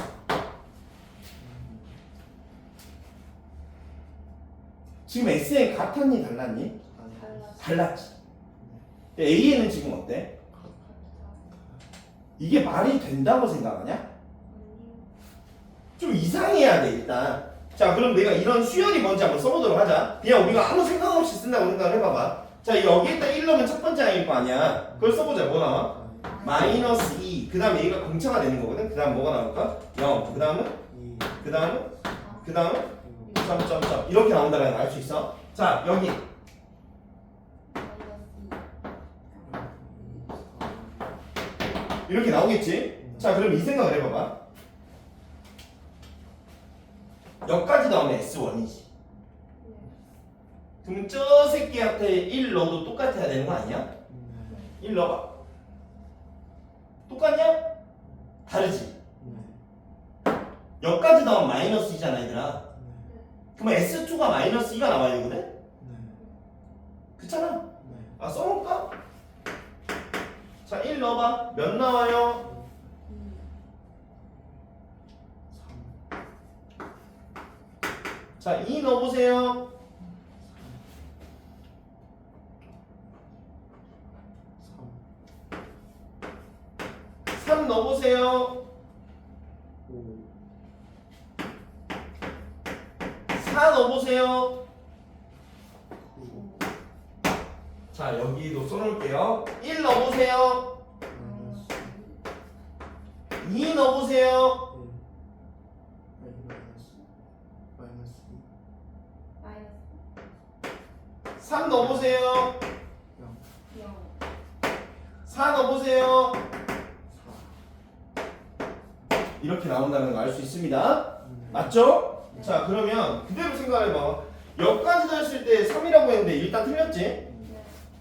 지금 SN 같았니 달랐니? 달랐지. AN은 지금 어때? 이게 말이 된다고 생각하냐? 좀 이상해야 돼 일단. 자 그럼 내가 이런 수열이 뭔지 한번 써보도록 하자. 그냥 우리가 아무 생각 없이 쓴다고 생각을 해봐봐. 자 여기에다 1 넣으면 첫 번째 항일 거 아니야. 그걸 써보자. 뭐 나와? 마이너스 2. 그 다음에 얘가 공차가 되는 거거든. 그 다음 뭐가 나올까? 0. 그 다음은? 그 다음은? 그 다음은? 점점점 이렇게 나온다는 걸 알 수 있어. 자 여기 이렇게 나오겠지? 자 그럼 이 생각을 해봐봐. 여기까지 나오면 S1이지. 그럼 저 새끼한테 1 넣어도 똑같아야 되는 거 아니야? 1 넣어봐. 똑같냐? 다르지? 여기까지 나오면 마이너스 2잖아 얘들아. 그러면 S2가 마이너스 2가 나와야 되거든? 그렇잖아? 아 써놓을까? 자 1 넣어봐. 몇 나와요? 3. 자 2 넣어보세요. 3 넣어보세요. 4 넣어보세요. 자 여기도 써놓을게요. 1 넣어보세요. 2 넣어보세요. 3 넣어보세요. 4 넣어보세요. 이렇게 나온다는 걸 알 수 있습니다. 맞죠? 자 그러면 그대로 생각해봐. 여기까지 했을 때 3이라고 했는데 일단 틀렸지?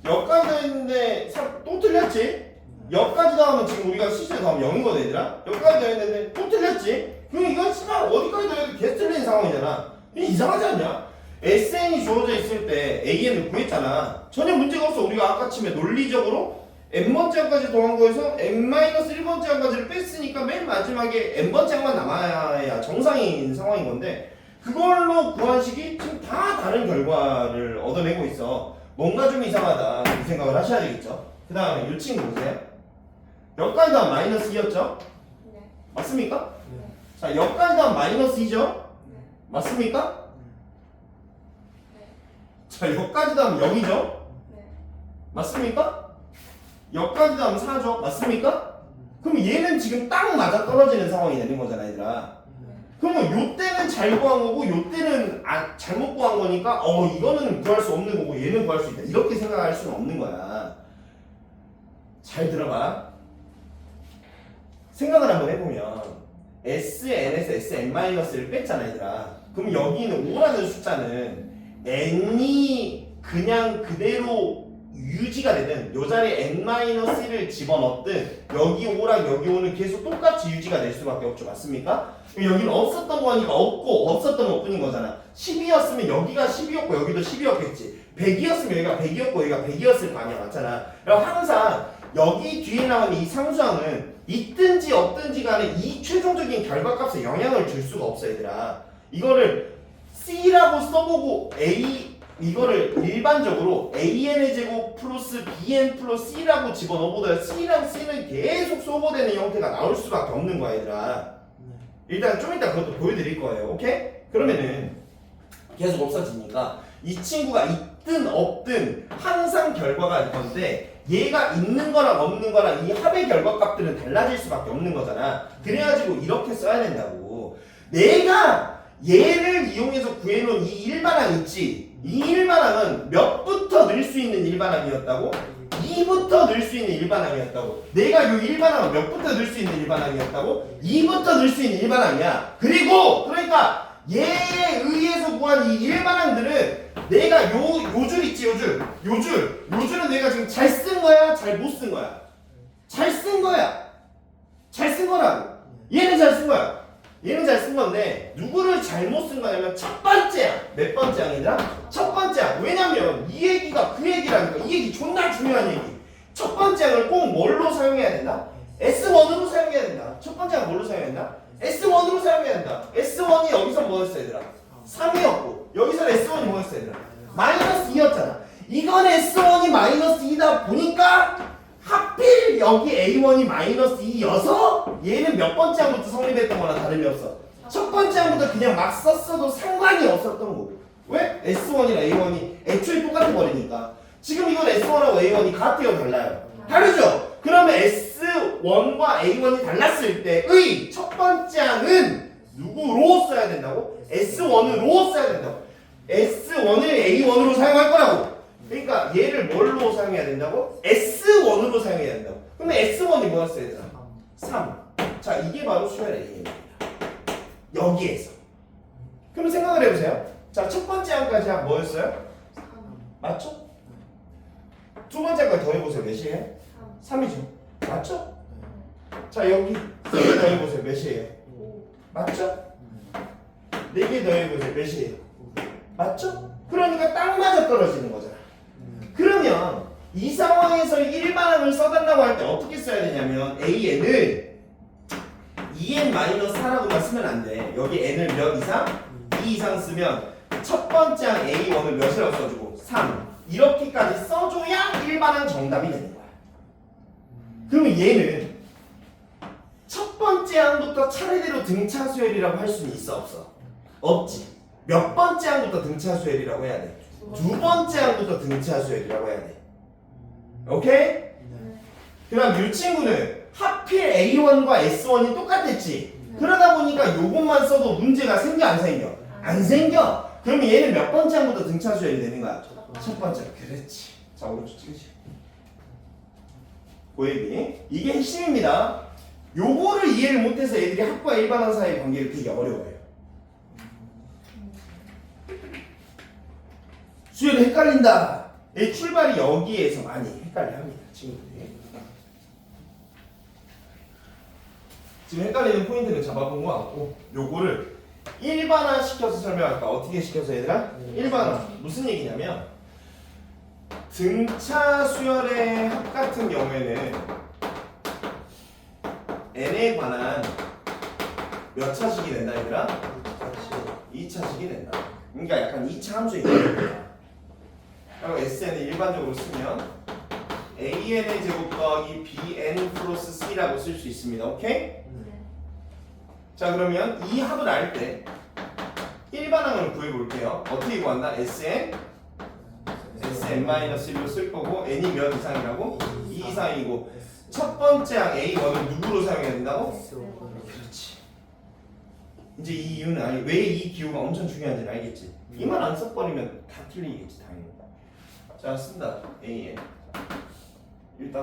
여기까지 했는데 3, 또 틀렸지? 여기까지 나오면 지금 우리가 실수에 나오면 0이거든 얘들아. 여기까지 했는데 또 틀렸지? 그럼 이건 씨발 어디까지 해도 계속 틀린 상황이잖아. 이상하지 않냐? SN이 주어져 있을 때 AN을 구했잖아. 전혀 문제가 없어. 우리가 아까 치에 논리적으로 n번째 항까지 더한 거에서 n-1번째 항까지를 뺐으니까 맨 마지막에 n번째 항만 남아야 정상인 상황인 건데 그걸로 구한 식이 지금 다 다른 결과를 얻어내고 있어. 뭔가 좀 이상하다 이 생각을 하셔야 되겠죠. 그 다음에 이 친구 보세요. 여기까지 다 마이너스 2였죠? 맞습니까? 네. 자, 여기까지 하면 마이너스 2죠? 네. 맞습니까? 네. 자, 여기까지 하면 0이죠? 네. 맞습니까? 여기까지 하면 4죠? 맞습니까? 그럼 얘는 지금 딱 맞아 떨어지는 상황이 되는 거잖아, 얘들아. 그러면 요 때는 잘 구한 거고 요 때는 잘못 구한 거니까 이거는 구할 수 없는 거고 얘는 구할 수 있다. 이렇게 생각할 수는 없는 거야. 잘 들어봐. 생각을 한번 해보면 SN에서 SN-를 뺐잖아, 얘들아. 그럼 여기 있는 5라는 숫자는 n이 그냥 그대로 유지가 되든 요 자리에 n-1을 집어넣든 여기 5랑 여기 5는 계속 똑같이 유지가 될 수밖에 없죠. 맞습니까? 여기는 없었던 거니까 없고 없었던 것뿐인 거잖아. 12였으면 여기가 12였고 여기도 12였겠지. 100이었으면 여기가 100이었고 여기가 100이었을 거 아니야. 맞잖아. 그럼 항상 여기 뒤에 나오는 이 상수항은 있든지 없든지 간에 이 최종적인 결과값에 영향을 줄 수가 없어, 얘들아. 이거를 C라고 써보고 이거를 일반적으로 AN의 제곱 플러스 BN 플러스 C라고 집어넣어보다 C랑 C는 계속 소거되는 형태가 나올 수밖에 없는 거야, 얘들아. 일단 좀 이따 그것도 보여드릴 거예요. 오케이? 그러면은 계속 없어지니까 이 친구가 있든 없든 항상 결과가 일 건데 얘가 있는 거랑 없는 거랑 이 합의 결과값들은 달라질 수밖에 없는 거잖아. 그래가지고 이렇게 써야 된다고. 내가 얘를 이용해서 구해놓은 이 일반항 있지? 이 일반항은 몇부터 늘 수 있는 일반항이었다고? 2부터 늘 수 있는 일반항이었다고. 내가 요 일반항은 몇부터 늘 수 있는 일반항이었다고? 2부터 늘 수 있는 일반항이야. 그러니까 얘에 의해서 구한 이 일반항들은 내가 요 줄 있지, 요줄은 내가 지금 잘 쓴 거야, 잘 못 쓴 거야? 잘 쓴 거야. 잘 쓴 거라고. 얘는 잘 쓴 거야. 얘는 잘 쓴 건데 누구를 잘못 쓴 거냐면 첫 번째 항. 몇 번째 항이더라? 첫 번째 항. 왜냐면 이 얘기가 그 얘기라니까. 이 얘기 존나 중요한 얘기. 첫 번째 항을 꼭 뭘로 사용해야 된다? S1으로 사용해야 된다. 첫 번째 항 뭘로 사용해야 된다? S1으로 사용해야 된다. S1이 여기서 뭐였어, 얘들아? 3이었고 여기서 S1이 뭐였어, 얘들아? 마이너스 2였잖아. 이건 S1이 마이너스 2다 보니까 하필 여기 A1이 마이너스 2여서 얘는 몇 번째 항부터 성립했던 거랑 다름이 없어. 첫 번째 항부터 그냥 막 썼어도 상관이 없었던 거고. 왜? S1이랑 A1이 애초에 똑같아 버리니까. 지금 이건 S1하고 A1이 같아요, 달라요? 다르죠? 그러면 S1과 A1이 달랐을 때의 첫 번째 항은 누구로 써야 된다고? S1으로 써야 된다고. S1을 A1으로 사용할 거라고. 그러니까 얘를 뭘로 사용해야 된다고? S1으로 사용해야 된다고. 근데 S1이 뭐였어야 되나? 3. 자, 이게 바로 수열 A입니다. 여기에서. 그럼 생각을 해보세요. 자, 첫 번째 항까지 뭐였어요? 3. 맞죠? 두 번째 항까지 더해보세요. 몇이에요? 3. 3이죠. 맞죠? 자, 여기 3개 더해보세요. 몇이에요? 5. 맞죠? 4개 더해보세요. 몇이에요? 맞죠? 그러니까 딱 맞아 떨어지는 거잖아. 그러면 이 상황에서 일반항을 써달라고 할 때 어떻게 써야 되냐면 AN을 2n-4라고만 쓰면 안 돼. 여기 n을 몇 이상? 2 이상 쓰면 첫 번째 항 A1을 몇이라고 써주고 3 이렇게까지 써줘야 일반항 정답이 되는 거야. 그러면 얘는 첫 번째 항부터 차례대로 등차 수열이라고 할 수는 있어, 없어? 없지. 몇 번째 항부터 등차 수열이라고 해야 돼? 두 번째 항부터 등차 수열이라고 해야 돼. 오케이? 그 다음 이 친구는 하필 A1과 S1이 똑같았지. 그러다 보니까 요것만 써도 문제가 생겨, 안 생겨? 안 생겨. 그러면 얘는 몇 번째 항부터 등차 수열이 되는 거야? 첫 번째. 그렇지. 자, 오른쪽 찍으시. 고얘기. 이게 핵심입니다. 요거를 이해를 못해서 애들이 학과 일반항 사이의 관계를 되게 어려워해요. 수열이 헷갈린다. 이 출발이 여기에서 많이 헷갈려 합니다, 친구들이. 지금 헷갈리는 포인트를 잡아본 것 같고, 요거를 일반화 시켜서 설명할까? 어떻게 시켜서 얘들아? 일반화. 무슨 얘기냐면, 등차 수열의 합 같은 경우에는 n에 관한 몇 차식이 된다, 얘들아? 2차식이 된다. 그러니까 약간 2차 함수의 개념이야. 그리고 SN을 일반적으로 쓰면 AN의 제곱 더하기 BN 플러스 C라고 쓸 수 있습니다. 오케이? 자 그러면 이 합을 알 때 일반항을 구해볼게요. 어떻게 구한다? Sn-1로 쓸 거고 n이 몇 이상이라고? 2 이상이고 첫 번째 항 A1은 누구로 사용해야 된다고? 그렇지. 이제 이 이유는 아니 왜 이 기호가 엄청 중요한지는 알겠지? 이 말 안 써버리면 다 틀리겠지 당연히. 자 쓴다. AN 일단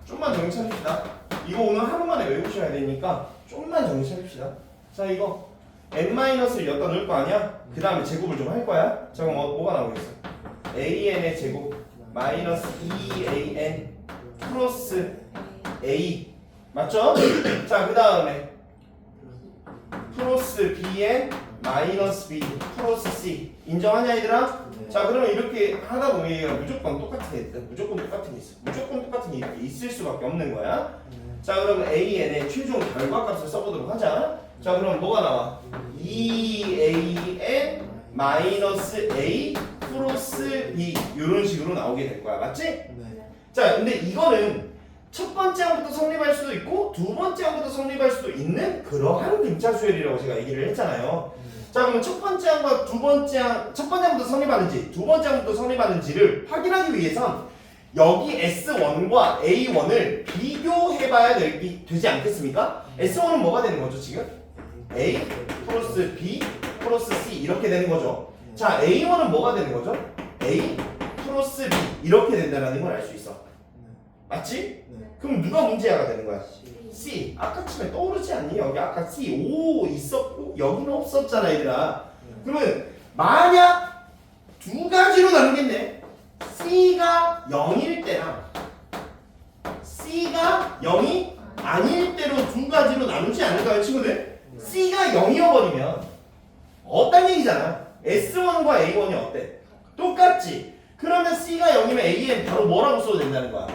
좀만 정신 차립시다. 이거 오늘 하루 만에 외우셔야 되니까 좀만 정신 차립시다. 자 이거 n-를 여기다 넣을 거 아니야? 그 다음에 제곱을 좀 할 거야. 자 그럼 뭐가 나오겠어? an의 제곱 마이너스 2an 플러스 a 맞죠? 자 그 다음에 플러스 bn 마이너스 b 플러스 c 인정하냐 얘들아? 자 그러면 이렇게 하다 보면 얘가 무조건 똑같은 게 있다. 무조건 똑같은 게 있어. 무조건 똑같은 게 이렇게 있을 수밖에 없는 거야. 자 그러면 an의 최종 결과값을 써보도록 하자. 자 그럼 뭐가 나와? 2an 마이너스 a 플러스 b 이런 식으로 나오게 될 거야. 맞지? 자 근데 이거는 첫 번째 항부터 성립할 수도 있고 두 번째 항부터 성립할 수도 있는 그러한 등차수열이라고 제가 얘기를 했잖아요. 자 그러면 첫 번째 항과 두 번째 항, 첫 번째 항부터 성립하는지 두 번째 항부터 성립하는지를 확인하기 위해선 여기 S1과 A1을 비교해봐야 되지 않겠습니까? S1은 뭐가 되는 거죠 지금? A 플러스 B 플러스 C 이렇게 되는 거죠. 자 A1은 뭐가 되는 거죠? A 플러스 B 이렇게 된다는 걸 알 수 있어. 맞지? 그럼 누가 문제아가 되는 거야? C. 아까쯤에 떠오르지 않니? 여기 아까 C, O 있었고 여기는 없었잖아 얘들아. 그러면 만약 두 가지로 나누겠네. C가 0일 때랑 C가 0이 아닐 때로 두 가지로 나누지 않을까요 친구들? C가 0이어버리면 어떤 얘기잖아. S1과 A1이 어때? 똑같지? 그러면 C가 0이면 AN 바로 뭐라고 써도 된다는 거야?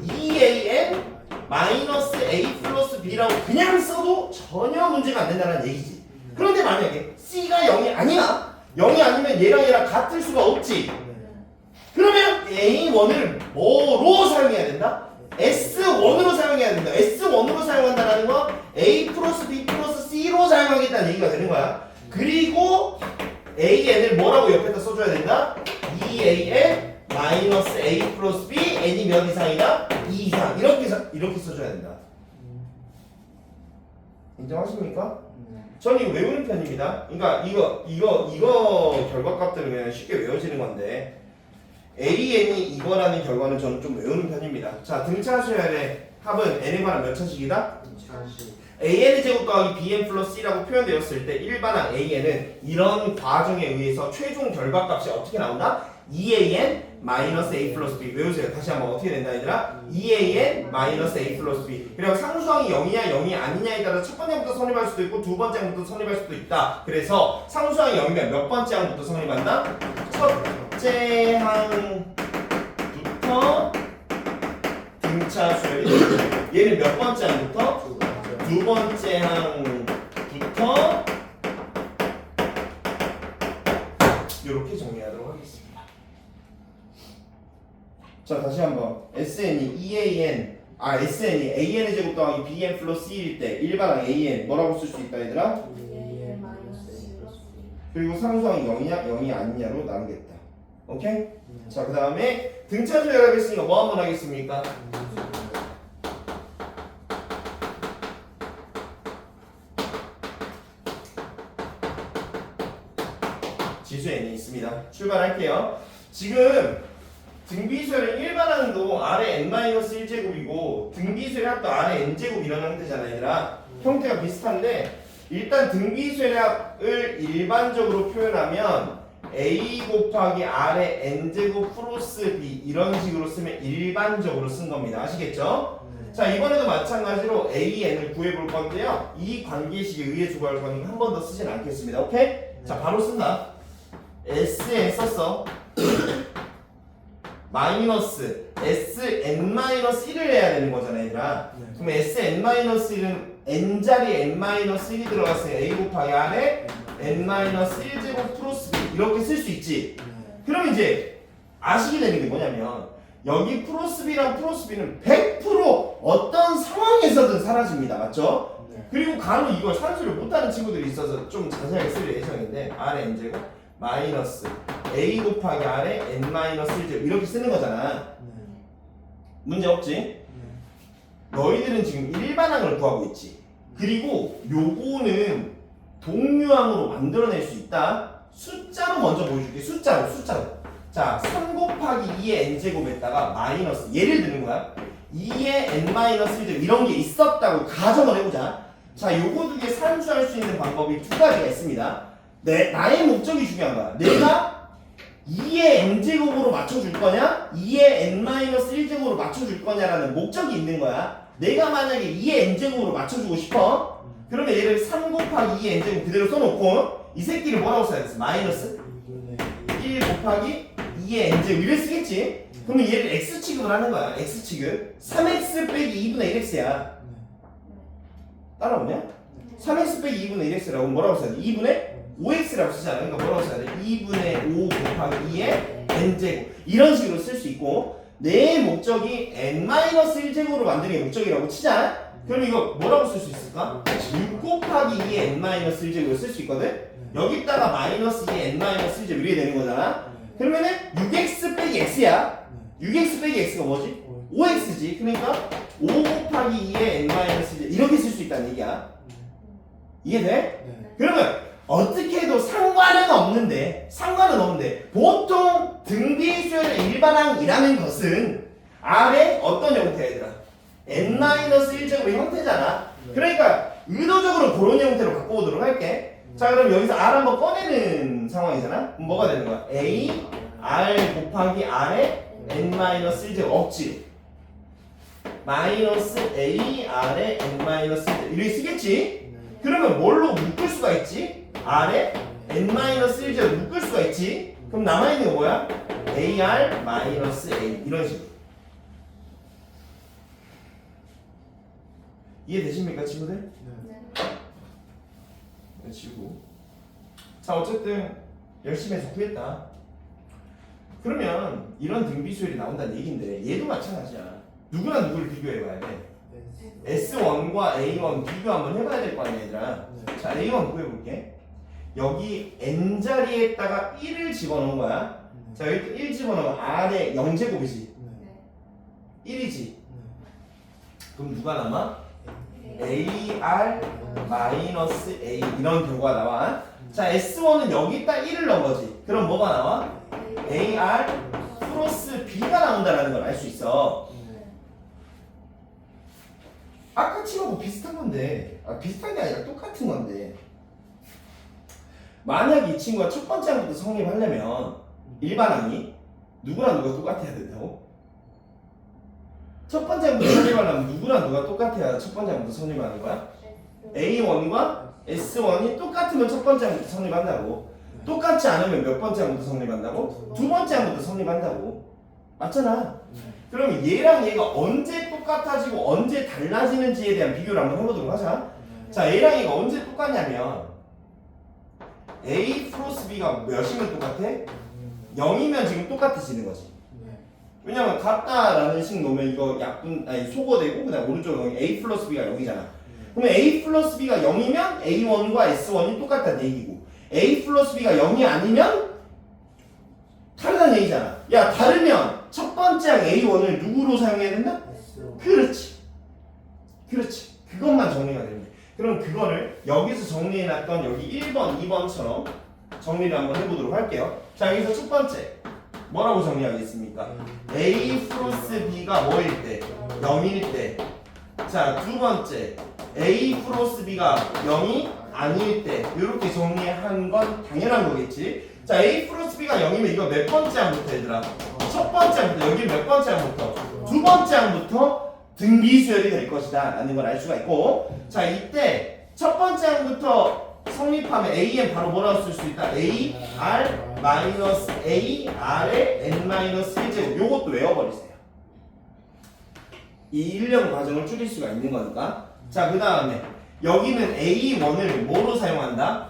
2AN 마이너스 A 플러스 B라고 그냥 써도 전혀 문제가 안 된다는 얘기지. 그런데 만약에 C가 0이 아니야. 0이 아니면 얘랑 같을 수가 없지. 그러면 A1을 뭐로 사용해야 된다? S1으로 사용해야 된다. S1으로 사용한다는 건 A 플러스 B 플러스 C로 사용하겠다는 얘기가 되는 거야. 그리고 AN을 뭐라고 옆에다 써줘야 된다? 2AN 마이너스 A 플러스 B N이 몇 이상이다? 2 이상 이렇게 써줘야 된다. 인정하십니까? 저는 이거 외우는 편입니다. 그러니까 이거 결과값들은 그냥 쉽게 외워지는 건데 AN이 이거라는 결과는 저는 좀 외우는 편입니다. 자 등차수열의 합은 N에 관한 몇 차식이다? AN의 제곱 더하기 BN 플러스 C라고 표현되었을 때 일반항 AN은 이런 과정에 의해서 최종 결과값이 어떻게 나온다? 2AN 마이너스 A 플러스 B 외우세요. 다시 한번 어떻게 된다 얘들아? 2AN 마이너스 A 플러스 B 그리고 상수항이 0이냐 0이 아니냐에 따라 첫 번째 항부터 성립할 수도 있고 두 번째 항부터 성립할 수도 있다. 그래서 상수항이 0이면 몇 번째 항부터 성립한다? 첫째 항부터 등차수열이 얘는 몇 번째 항부터? 두 번째 항부터 이렇게 정리하도록 하겠습니다. 자 다시 한번 SN이 SN이 AN의 제곱 더하기 BN 플러스 1일 때 일반항 AN 뭐라고 쓸 수 있다 얘들아? 그리고 상수항이 0이냐 0이 아니냐로 나누겠다. 오케이? 자 그 다음에 등차수열 하겠으니까 뭐 한번 하겠습니까? 지수 n이 있습니다. 출발할게요. 지금 등비수열의 일반항도 아래 n-1제곱이고 등비수열의 합도 아래 n제곱 이런 형태잖아 얘들아. 형태가 비슷한데 일단 등비수열의 합을 일반적으로 표현하면 a 곱하기 아래 n제곱 플러스 b 이런 식으로 쓰면 일반적으로 쓴 겁니다. 아시겠죠? 자 이번에도 마찬가지로 AN을 구해볼 건데요. 이 관계식에 의해 주고할 거니까 한 번 더 쓰진 않겠습니다. 오케이? 자 바로 쓴다. SN 썼어. 마이너스 SN-1을 해야 되는 거잖아 얘들아. 그럼 SN-1은 N자리에 N-1이 들어갔으니 A 곱하기 R에 N-1제곱 플러스 B 이렇게 쓸 수 있지. 그럼 이제 아시게 되는 게 뭐냐면 여기 플러스 B랑 플러스 B는 100% 어떤 상황에서든 사라집니다. 맞죠? 그리고 간혹 이걸 산수를 못하는 친구들이 있어서 좀 자세하게 쓸 예정인데 R의 n제곱 마이너스 A 곱하기 R의 n 마이너스 1제곱 이렇게 쓰는 거잖아. 문제 없지? 너희들은 지금 일반항을 구하고 있지. 그리고 요거는 동류항으로 만들어낼 수 있다. 숫자로 먼저 보여줄게. 숫자로. 자, 3 곱하기 2의 n제곱에다가 마이너스 얘를 드는 거야. 2의 n-1제곱 이런 게 있었다고 가정을 해보자. 자, 요거 두 개 산수할 수 있는 방법이 두 가지가 있습니다. 나의 목적이 중요한 거야. 내가 2의 n제곱으로 맞춰줄 거냐? 2의 n-1제곱으로 맞춰줄 거냐라는 목적이 있는 거야. 내가 만약에 2의 n제곱으로 맞춰주고 싶어. 그러면 얘를 3 곱하기 2의 n제곱 그대로 써놓고 이 새끼를 뭐라고 써야 돼? 마이너스 1 곱하기 2의 n제곱 이를 쓰겠지? 그러면 얘를 x 취급을 하는 거야. x 취급 3x 빼기 2분의 1x야. 따라오냐? 3x 빼기 2분의 1x라고 뭐라고 써야 돼? 2분의 5x라고 쓰잖아. 그러니까 뭐라고 써야 돼? 2분의 5 곱하기 2의 n제곱 이런 식으로 쓸 수 있고 내 목적이 n-1제곱으로 만드는 게 목적이라고 치자. 그럼 이거 뭐라고 쓸 수 있을까? 6 곱하기 2의 n-1제곱을 쓸 수 있거든? 여기다가 마이너스 2의 n-1제곱 이렇게 되는 거잖아. 그러면은 6x 빼기 x야. 6x 빼기 x가 뭐지? 5x지. 그러니까 5 곱하기 2의 n-1 이렇게 쓸 수 있다는 얘기야. 이해돼? 그러면 어떻게 해도 상관은 없는데 보통 등비수열의 일반항이라는 것은 R의 어떤 형태 얘들아? n-1제곱의 형태잖아. 그러니까 의도적으로 그런 형태로 갖고 오도록 할게. 자, 그럼 여기서 R 한번 꺼내는 상황이잖아. 그럼 뭐가 되는 거야? A R 곱하기 R의 n-1제곱 없지. 마이너스 A R의 n-1제곱 이렇게 쓰겠지? 그러면 뭘로 묶을 수가 있지? R의 n-1제곱 묶을 수가 있지? 그럼 남아있는 거 뭐야? AR 마이너스 A 이런 식으로. 이해되십니까 친구들? 네, 지우고. 자, 어쨌든 열심히 해서 구했다. 그러면 이런 등비수열이 나온다는 얘긴데 얘도 마찬가지야. 누구나 누구를 비교해봐야 돼. S1과 A1 비교 한번 해봐야 될 거 아니야 얘들아. 자, A1 구해볼게. 여기 n자리에다가 1을 집어넣은 거야. 자, 여기 또 1 집어넣으면 R의 0제곱이지 1이지. 그럼 누가 남아? AR 마이너스 A 이런 결과가 나와. 자, S1은 여기다 1을 넣은 거지. 그럼 뭐가 나와? AR 플러스 B가 나온다는 걸 알 수 있어. 아까 친구하고 비슷한 건데, 비슷한 게 아니라 똑같은 건데, 만약 이 친구가 첫 번째 항부터 성립하려면 일반항이 누구랑 누가 똑같아야 된다고? 첫 번째 항부터 성립하려면 누구랑 누가 똑같아야 첫 번째 항부터 성립하는 거야? A1과 S1이 똑같으면 첫 번째 항부터 성립한다고. 똑같지 않으면 몇 번째 항부터 성립한다고? 두 번째 항부터 성립한다고. 맞잖아. 그럼 얘랑 얘가 언제 똑같아지고 언제 달라지는지에 대한 비교를 한번 해보도록 하자. 자, 얘랑 얘가 언제 똑같냐면 A 플러스 B가 몇이면 똑같아? 0이면 지금 똑같아지는 거지. 왜냐면 같다라는 식 놓으면 이거 소거되고 그다음 오른쪽에 A 플러스 B가 0이잖아. 그러면 A 플러스 B가 0이면 A1과 S1이 똑같다는 얘기고 A 플러스 B가 0이 아니면 다르다는 얘기잖아. 야, 다르면 첫 번째 항 A1을 누구로 사용해야 된다? 그렇지. 그것만 정리가 되는 거야. 그럼 그거를 여기서 정리해놨던 여기 1번, 2번처럼 정리를 한번 해보도록 할게요. 자, 여기서 첫 번째 뭐라고 정리하겠습니까? A 플러스 B가 뭐일 때? 0일 때. 자, 두 번째 A 플러스 B가 0이 아닐 때. 이렇게 정리한 건 당연한 거겠지. 자, A 플러스 B가 0이면 이거 몇 번째 항부터 얘들아? 첫 번째 항부터. 여기 몇 번째 항부터? 두 번째 항부터 등비수열이 될 것이다 라는 걸 알 수가 있고, 자, 이때 첫 번째 항부터 성립하면 AN 바로 뭐라고 쓸 수 있다? AR 마이너스 AR의 N-1제곱 요것도 외워버리세요. 이 1년 과정을 줄일 수가 있는 거니까. 자, 그 다음에 여기는 A1을 뭐로 사용한다?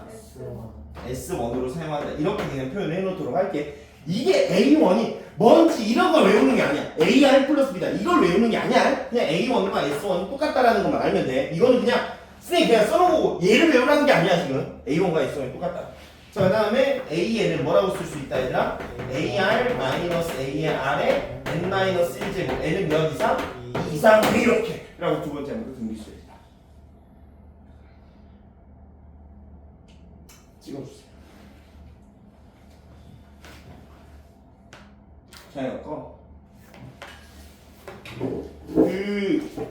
S1으로 사용한다. 이렇게 그냥 표현을 해놓도록 할게. 이게 A1이 뭔지 이런 걸 외우는 게 아니야. AR 플러스 B다 이걸 외우는 게 아니야. 그냥 A1과 S1이 똑같다라는 것만 알면 돼. 이거는 그냥 선생님 그냥 써놓고 얘를 외우라는 게 아니야 지금. A1과 A2는 똑같다. 자, 그 다음에 AN을 뭐라고 쓸 수 있다 얘들아? AR 마이너스 AR의 N 마이너스 1제곱. N은 몇 이상? 2 이상 이렇게. 라고 두 번째 문제 등기수열이다. 찍어주세요. 자, 이거 그